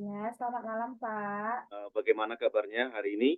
Ya, selamat malam, Pak. Bagaimana kabarnya hari ini?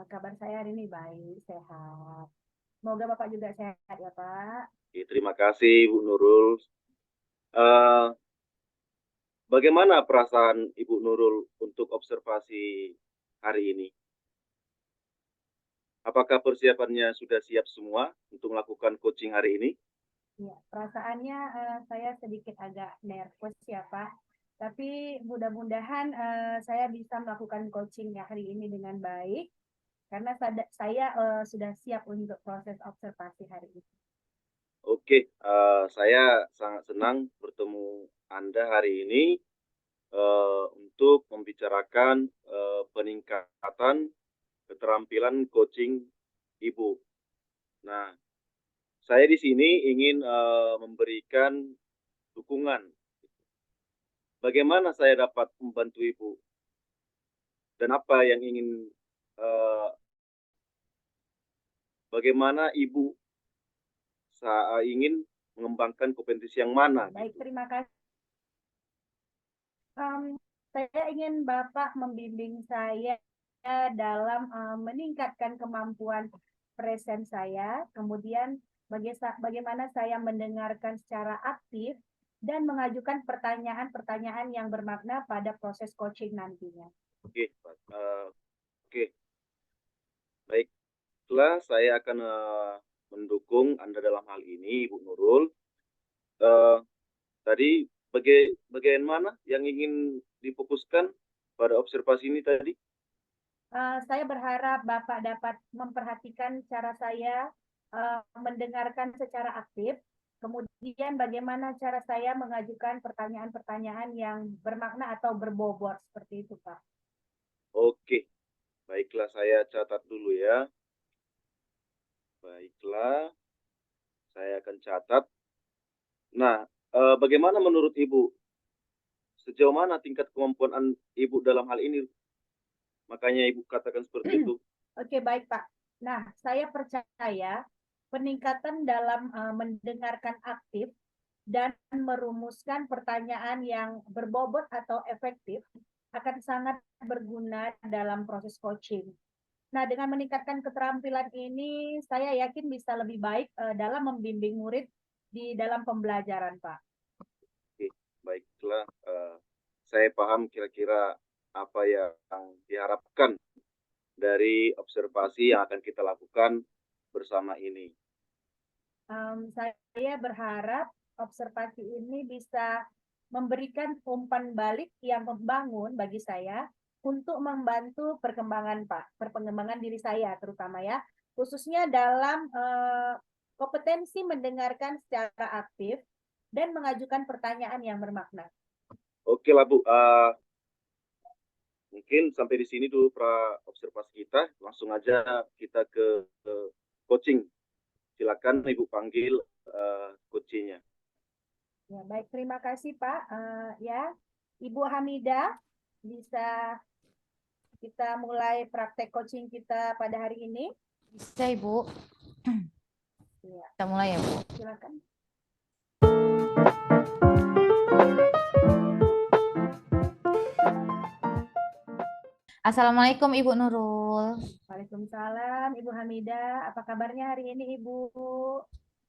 Kabar saya hari ini baik, sehat. Semoga Bapak juga sehat ya, Pak. Oke, terima kasih Bu Nurul. Eh, Bagaimana perasaan Ibu Nurul untuk observasi hari ini? Apakah persiapannya sudah siap semua untuk melakukan coaching hari ini? Ya, perasaannya saya sedikit agak nervous ya, Pak. Tapi mudah-mudahan saya bisa melakukan coaching ya hari ini dengan baik, karena saya sudah siap untuk proses observasi hari ini. Oke, saya sangat senang bertemu Anda hari ini untuk membicarakan peningkatan keterampilan coaching Ibu. Nah, saya di sini ingin memberikan dukungan. Bagaimana saya dapat membantu Ibu dan apa yang ingin eh, bagaimana Ibu ingin mengembangkan kompetensi yang mana Ya, baik, gitu. terima kasih. Saya ingin Bapak membimbing saya dalam meningkatkan kemampuan present saya, kemudian bagaimana saya mendengarkan secara aktif dan mengajukan pertanyaan-pertanyaan yang bermakna pada proses coaching nantinya. Oke, oke, baiklah saya akan mendukung Anda dalam hal ini, Ibu Nurul. Eh, Tadi bagaimana yang ingin difokuskan pada observasi ini tadi? Saya berharap Bapak dapat memperhatikan cara saya mendengarkan secara aktif, kemudian bagaimana cara saya mengajukan pertanyaan-pertanyaan yang bermakna atau berbobot seperti itu, Pak. Oke, baiklah saya catat dulu ya. Baiklah, saya akan catat. Nah, bagaimana menurut Ibu? Sejauh mana tingkat kemampuan Ibu dalam hal ini? Makanya Ibu katakan seperti itu. Oke, baik, Pak. Nah, saya percaya peningkatan dalam mendengarkan aktif dan merumuskan pertanyaan yang berbobot atau efektif akan sangat berguna dalam proses coaching. Nah, dengan meningkatkan keterampilan ini, saya yakin bisa lebih baik dalam membimbing murid di dalam pembelajaran, Pak. Oke, baiklah. Saya paham kira-kira apa yang diharapkan dari observasi yang akan kita lakukan bersama ini. Saya berharap observasi ini bisa memberikan umpan balik yang membangun bagi saya untuk membantu perkembangan Pak, perkembangan diri saya terutama ya, khususnya dalam kompetensi mendengarkan secara aktif dan mengajukan pertanyaan yang bermakna. Oke lah Bu, mungkin sampai di sini dulu pra observasi kita. Langsung aja kita ke coaching. Silakan Ibu panggil coachingnya. Ya, baik, terima kasih Pak. Ya, Ibu Hamidah, bisa kita mulai praktek coaching kita pada hari ini. Bisa Ibu, Ya, kita mulai ya Bu. silakan. Assalamualaikum Ibu Nurul. Waalaikumsalam, Ibu Hamidah. Apa kabarnya hari ini, Ibu?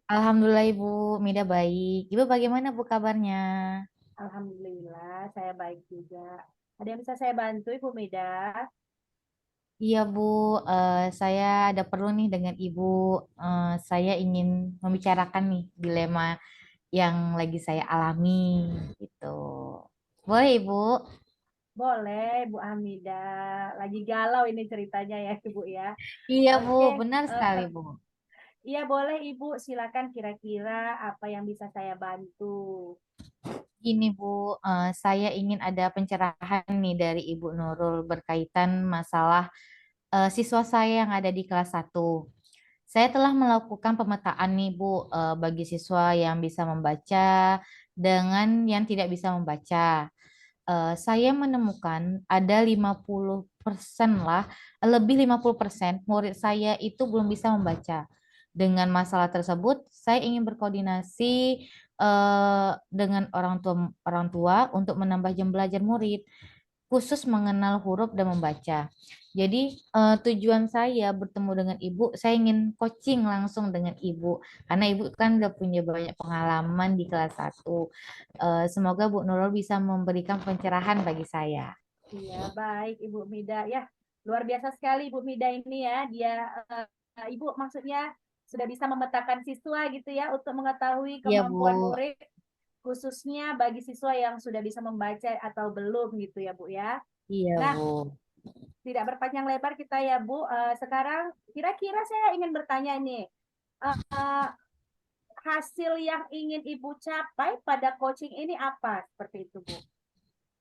Alhamdulillah Ibu, Mida baik. Ibu bagaimana Bu kabarnya? Alhamdulillah, saya baik juga. Ada yang bisa saya bantu, Ibu Mida? Iya Bu, saya ada perlu nih dengan Ibu. Saya ingin membicarakan nih dilema yang lagi saya alami gitu. Boleh Ibu? Boleh, Bu Hamidah. Lagi galau ini ceritanya ya, Ibu ya. Iya Bu, Oke, benar sekali Bu. iya boleh Ibu. Silakan kira-kira apa yang bisa saya bantu. Gini Bu, saya ingin ada pencerahan nih dari Ibu Nurul berkaitan masalah siswa saya yang ada di kelas 1. Saya telah melakukan pemetaan nih Bu, bagi siswa yang bisa membaca dengan yang tidak bisa membaca. Saya menemukan ada 50% lah, lebih 50% murid saya itu belum bisa membaca. Dengan masalah tersebut, saya ingin berkoordinasi dengan orang tua untuk menambah jam belajar murid, khusus mengenal huruf dan membaca. Jadi tujuan saya bertemu dengan ibu, saya ingin coaching langsung dengan ibu, karena ibu kan udah punya banyak pengalaman di kelas 1. Semoga Bu Nurul bisa memberikan pencerahan bagi saya. Iya, baik Ibu Mida ya. Luar biasa sekali Ibu Mida ini ya. Dia Ibu maksudnya sudah bisa memetakan siswa gitu ya untuk mengetahui Iya Bu, kemampuan murid khususnya bagi siswa yang sudah bisa membaca atau belum gitu ya Bu ya. iya Nah, Bu. tidak berpanjang lebar kita ya Bu. Sekarang kira-kira saya ingin bertanya nih. Eh, Hasil yang ingin Ibu capai pada coaching ini apa? Seperti itu Bu.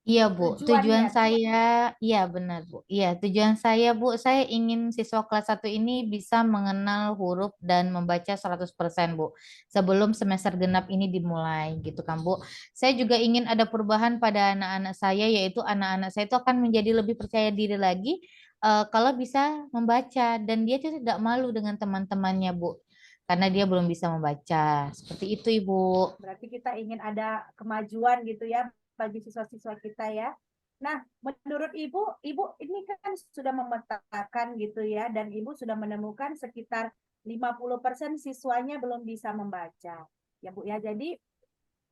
Iya Bu, tujuan Tujuannya. saya, iya benar Bu. Iya, tujuan saya Bu, saya ingin siswa kelas 1 ini bisa mengenal huruf dan membaca 100% Bu. Sebelum semester genap ini dimulai gitu kan Bu. Saya juga ingin ada perubahan pada anak-anak saya, yaitu anak-anak saya itu akan menjadi lebih percaya diri lagi kalau bisa membaca. Dan dia itu tidak malu dengan teman-temannya Bu. Karena dia belum bisa membaca. Seperti itu Ibu. Berarti kita ingin ada kemajuan gitu ya bagi siswa-siswa kita ya. Nah, menurut Ibu, Ibu ini kan sudah memetakan gitu ya, dan Ibu sudah menemukan sekitar 50% siswanya belum bisa membaca. Ya Bu ya, jadi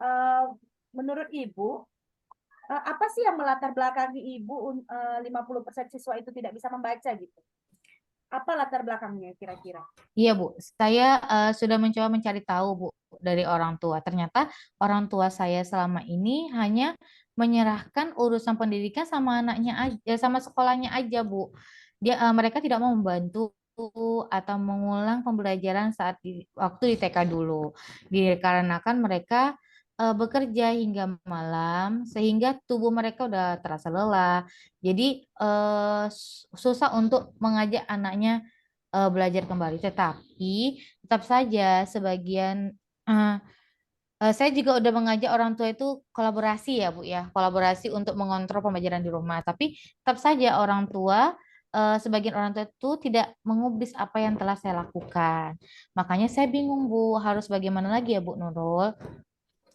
eh, menurut Ibu, apa sih yang melatar belakangi Ibu 50% siswa itu tidak bisa membaca gitu? Apa latar belakangnya kira-kira? Iya Bu, saya sudah mencoba mencari tahu Bu dari orang tua. Ternyata orang tua saya selama ini hanya menyerahkan urusan pendidikan sama anaknya aja, sama sekolahnya aja Bu. Mereka tidak mau membantu atau mengulang pembelajaran saat waktu di TK dulu. Dikarenakan mereka bekerja hingga malam sehingga tubuh mereka udah terasa lelah. Jadi susah untuk mengajak anaknya belajar kembali. Tetapi tetap saja sebagian eh, saya juga udah mengajak orang tua itu kolaborasi ya Bu ya, kolaborasi untuk mengontrol pembelajaran di rumah. Tapi tetap saja orang tua sebagian orang tua itu tidak mengubris apa yang telah saya lakukan. Makanya saya bingung Bu, harus bagaimana lagi ya Bu Nurul?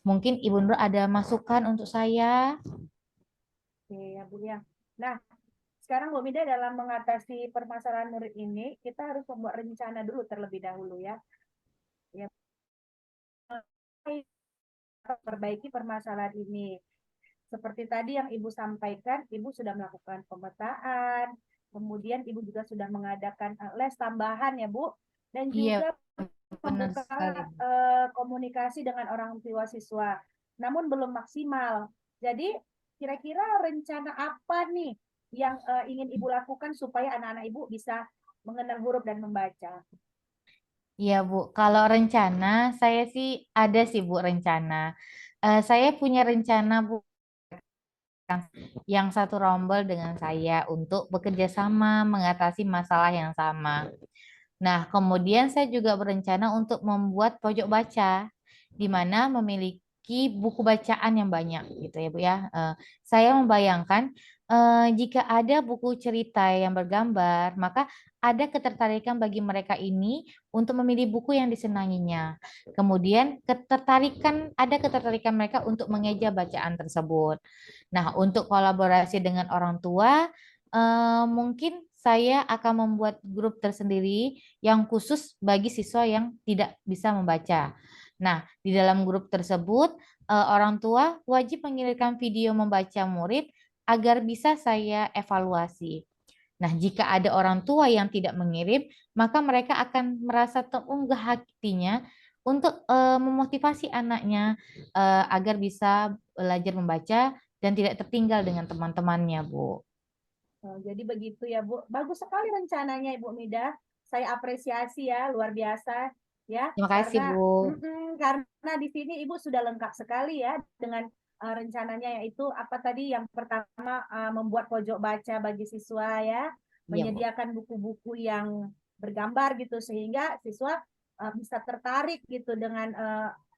Mungkin Ibu Nurul ada masukan untuk saya? Oke ya Bu ya. Nah, sekarang Bu Mida dalam mengatasi permasalahan murid ini, kita harus membuat rencana dulu terlebih dahulu ya. Ya, perbaiki permasalahan ini. Seperti tadi yang Ibu sampaikan, Ibu sudah melakukan pemetaan, kemudian Ibu juga sudah mengadakan les tambahan ya Bu, dan Iya, juga benar membuka sekali. komunikasi dengan orang tua siswa. Namun belum maksimal. Jadi kira-kira rencana apa nih yang ingin Ibu lakukan supaya anak-anak Ibu bisa mengenal huruf dan membaca? Iya Bu, kalau rencana saya sih ada sih Bu rencana. Saya punya rencana Bu yang satu rombel dengan saya untuk bekerja sama mengatasi masalah yang sama. Nah, kemudian saya juga berencana untuk membuat pojok baca di mana memiliki buku bacaan yang banyak gitu ya Bu ya. Saya membayangkan jika ada buku cerita yang bergambar, maka ada ketertarikan bagi mereka ini untuk memilih buku yang disenanginya. Kemudian ada ketertarikan mereka untuk mengeja bacaan tersebut. Nah, untuk kolaborasi dengan orang tua, mungkin saya akan membuat grup tersendiri yang khusus bagi siswa yang tidak bisa membaca. Nah, di dalam grup tersebut, orang tua wajib mengirimkan video membaca murid agar bisa saya evaluasi. Nah, jika ada orang tua yang tidak mengirim, maka mereka akan merasa terunggah hatinya untuk memotivasi anaknya agar bisa belajar membaca dan tidak tertinggal dengan teman-temannya, Bu. Jadi begitu ya Bu. Bagus sekali rencananya Ibu Mida. Saya apresiasi ya, luar biasa ya. Terima kasih, Karena Bu. karena di sini Ibu sudah lengkap sekali ya dengan rencananya, yaitu apa tadi yang pertama, membuat pojok baca bagi siswa ya, Iya, Bu. menyediakan buku-buku yang bergambar gitu sehingga siswa bisa tertarik gitu dengan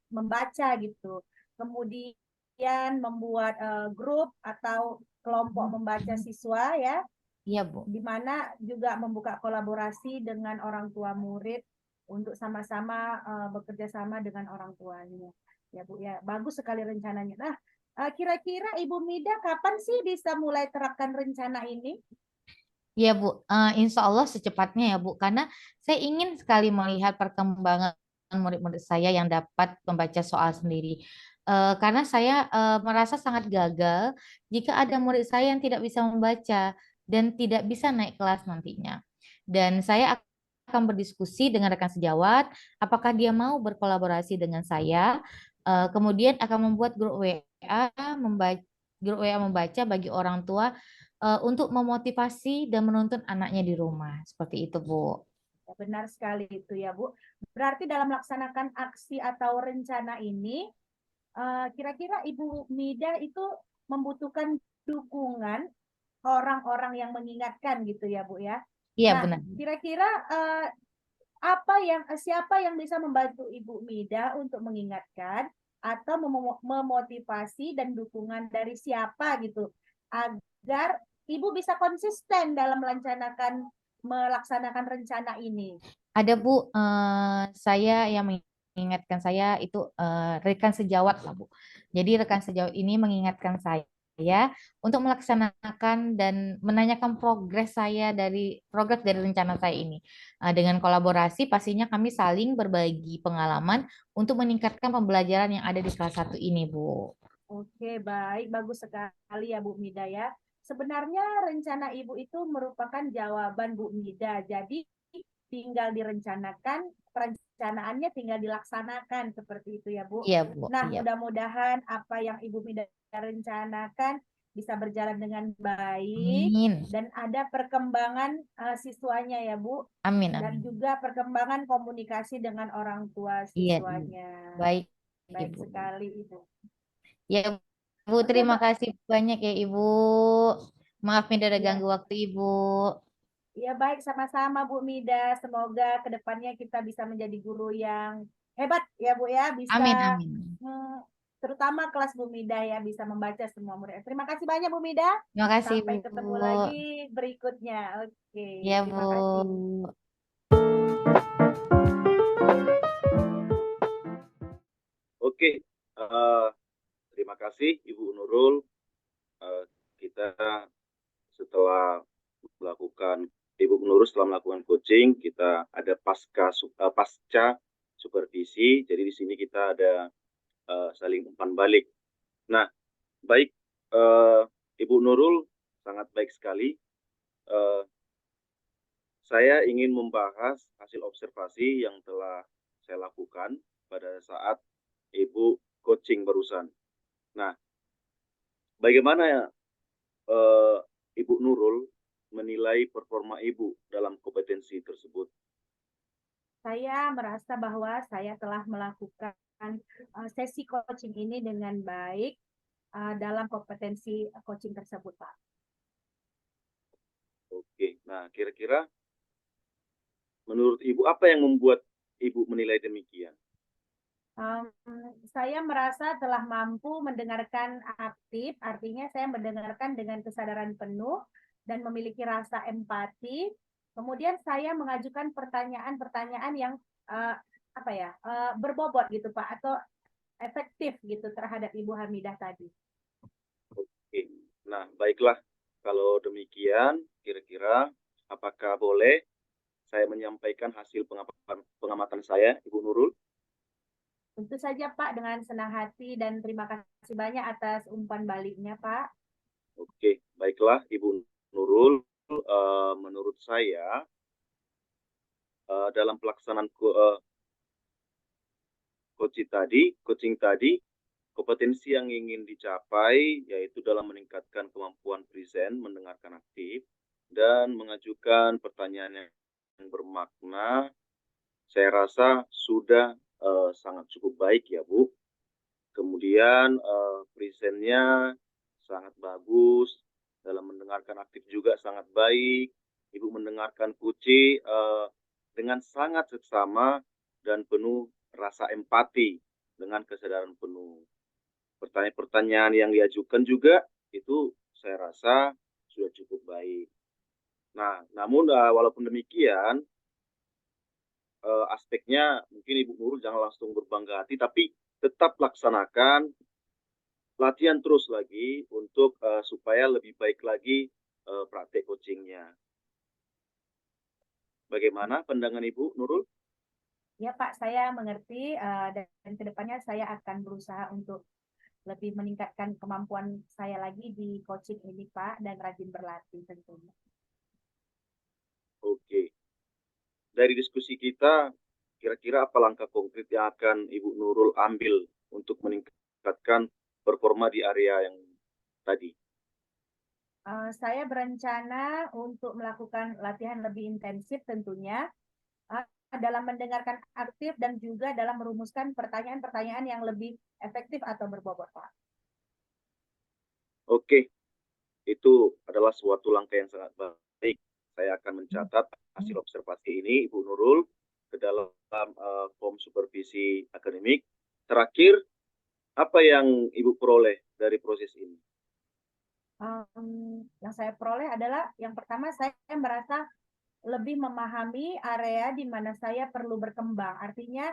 membaca gitu. Kemudian membuat grup atau kelompok membaca siswa ya, Iya, Bu. di mana juga membuka kolaborasi dengan orang tua murid untuk sama-sama bekerja sama dengan orang tuanya. Ya Bu ya, bagus sekali rencananya. Nah, kira-kira Ibu Mida kapan sih bisa mulai terapkan rencana ini? Ya Bu, insya Allah secepatnya ya Bu, karena saya ingin sekali melihat perkembangan murid-murid saya yang dapat membaca soal sendiri. Karena saya merasa sangat gagal jika ada murid saya yang tidak bisa membaca dan tidak bisa naik kelas nantinya. Dan saya akan berdiskusi dengan rekan sejawat, apakah dia mau berkolaborasi dengan saya, kemudian akan membuat grup WA membaca bagi orang tua untuk memotivasi dan menuntun anaknya di rumah. Seperti itu, Bu. Ya, benar sekali itu ya Bu. Berarti dalam melaksanakan aksi atau rencana ini, kira-kira Ibu Mida itu membutuhkan dukungan orang-orang yang mengingatkan gitu ya Bu ya. Iya, Nah, benar. kira-kira siapa yang bisa membantu Ibu Mida untuk mengingatkan atau memotivasi dan dukungan dari siapa gitu agar Ibu bisa konsisten dalam melaksanakan rencana ini. Ada Bu, saya yang mengingatkan saya itu rekan sejawat lah Bu. Jadi rekan sejawat ini mengingatkan saya untuk melaksanakan dan menanyakan progres dari rencana saya ini. Dengan kolaborasi pastinya kami saling berbagi pengalaman untuk meningkatkan pembelajaran yang ada di kelas 1 ini Bu. Oke, baik, bagus sekali ya Bu Mida ya. Sebenarnya rencana Ibu itu merupakan jawaban Bu Mida. Jadi tinggal direncanakan, perencanaannya tinggal dilaksanakan seperti itu ya Bu. Iya Bu, Nah, iya. mudah-mudahan apa yang Ibu Mida rencanakan bisa berjalan dengan baik Amin. dan ada perkembangan siswanya ya Bu, Amin, dan amin. juga perkembangan komunikasi dengan orang tua Iya, iya. siswanya. Baik, Baik Ibu. sekali Ibu. Ya, Bu, Oke, terima Mbak. kasih banyak ya, Ibu. Maaf nih udah Ya, ganggu waktu Ibu. ya baik sama-sama Bu Mida. Semoga kedepannya kita bisa menjadi guru yang hebat ya Bu ya. Bisa Amin, amin. terutama kelas Bu Mida ya bisa membaca semua murid. Terima kasih banyak Bu Mida. Terima kasih, Sampai Bu. ketemu lagi berikutnya. Oke, Ya, terima kasih. Bu. Oke, eh, terima kasih Ibu Nurul. Eh, kita setelah melakukan Ibu Nurul setelah melakukan coaching, kita ada pasca supervisi. Jadi di sini kita ada saling umpan balik. Nah, baik eh, Ibu Nurul sangat baik sekali. Eh, saya ingin membahas hasil observasi yang telah saya lakukan pada saat Ibu coaching barusan. Nah, bagaimana eh, Ibu Nurul menilai performa Ibu dalam kompetensi tersebut? Saya merasa bahwa saya telah melakukan sesi coaching ini dengan baik dalam kompetensi coaching tersebut, Pak. Oke, nah kira-kira menurut Ibu apa yang membuat Ibu menilai demikian? Saya merasa telah mampu mendengarkan aktif, artinya saya mendengarkan dengan kesadaran penuh dan memiliki rasa empati. Kemudian saya mengajukan pertanyaan-pertanyaan yang berbobot gitu Pak, atau efektif gitu terhadap Ibu Hamidah tadi. Oke, nah baiklah kalau demikian kira-kira apakah boleh saya menyampaikan hasil pengamatan saya, Ibu Nurul? Tentu saja Pak, dengan senang hati dan terima kasih banyak atas umpan baliknya Pak. Oke, baiklah Ibu Nurul. Menurut saya dalam pelaksanaan coaching tadi, kompetensi yang ingin dicapai yaitu dalam meningkatkan kemampuan present, mendengarkan aktif, dan mengajukan pertanyaan yang bermakna. Saya rasa sudah sangat cukup baik ya Bu. Kemudian presentnya sangat bagus, dalam mendengarkan aktif juga sangat baik. Ibu mendengarkan Kuci dengan sangat seksama dan penuh rasa empati dengan kesadaran penuh. Pertanyaan-pertanyaan yang diajukan juga itu saya rasa sudah cukup baik. Nah, namun walaupun demikian, aspeknya mungkin Ibu Nurul jangan langsung berbangga hati, tapi tetap laksanakan latihan terus lagi untuk supaya lebih baik lagi praktek coachingnya. Bagaimana pandangan Ibu Nurul? Ya Pak, saya mengerti dan kedepannya saya akan berusaha untuk lebih meningkatkan kemampuan saya lagi di coaching ini Pak, dan rajin berlatih tentunya. Oke. Dari diskusi kita, kira-kira apa langkah konkret yang akan Ibu Nurul ambil untuk meningkatkan performa di area yang tadi? Saya berencana untuk melakukan latihan lebih intensif tentunya dalam mendengarkan aktif dan juga dalam merumuskan pertanyaan-pertanyaan yang lebih efektif atau berbobot Pak. Oke, itu adalah suatu langkah yang sangat baik. Saya akan mencatat hasil observasi ini, Ibu Nurul, ke dalam form supervisi akademik. Terakhir, apa yang Ibu peroleh dari proses ini? Yang saya peroleh adalah yang pertama, saya merasa lebih memahami area di mana saya perlu berkembang. Artinya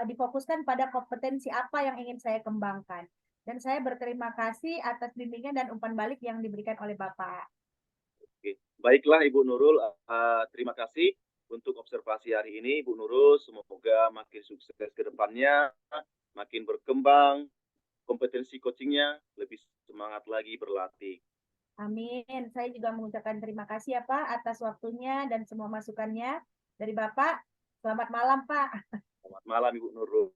difokuskan pada kompetensi apa yang ingin saya kembangkan. Dan saya berterima kasih atas bimbingan dan umpan balik yang diberikan oleh Bapak. Oke. Baiklah Ibu Nurul, terima kasih untuk observasi hari ini Ibu Nurul. Semoga makin sukses ke depannya, makin berkembang, kompetensi coachingnya lebih semangat lagi berlatih. Amin. Saya juga mengucapkan terima kasih ya Pak atas waktunya dan semua masukannya dari Bapak. Selamat malam Pak. Selamat malam Ibu Nurul.